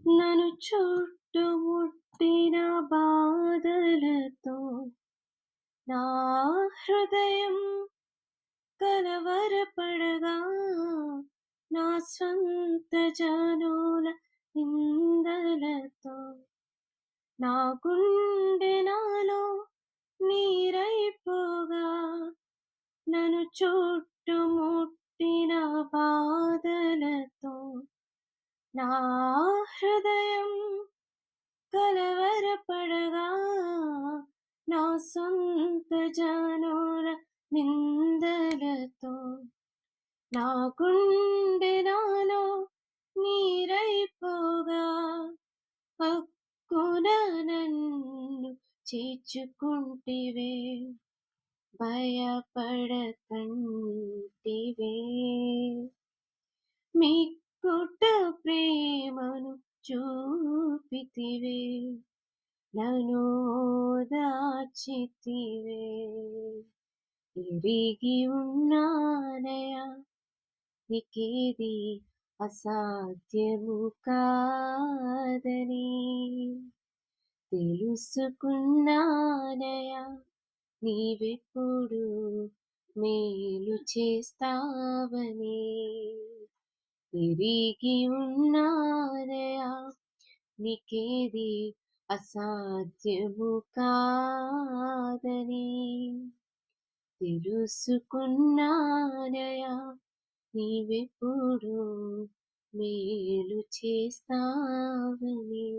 నన్ను చుట్టుముట్టిన బాధలతో నా హృదయం కలవరపడగా, నా స్వంత జనుల నిందలతో నా గుండె నాలో నీరైపోగా, నన్ను చుట్టుముట్టిన బాధలతో నా హృదయం కలవరపడగా, నా సొంత జనుల నిందలతో నా గుండె నాలో నీరైపోగా, హక్కున నన్ను చేర్చుకుంటివే, భయపడకంటివే. మిక్కుట ప్రేమను చూపితివే, నన్ను ఓదార్చితివే. ఎరిగి ఉన్నానయా నీకేది అసాధ్యము కాదని, తెలుసుకున్నానయా నీవెప్పుడు మేలు చేస్తావని. ఎరిగి ఉన్నానయా నీకేది అసాధ్యము కాదని, తెలుసుకున్నానయా నీవెప్పుడు మేలు చేస్తావని.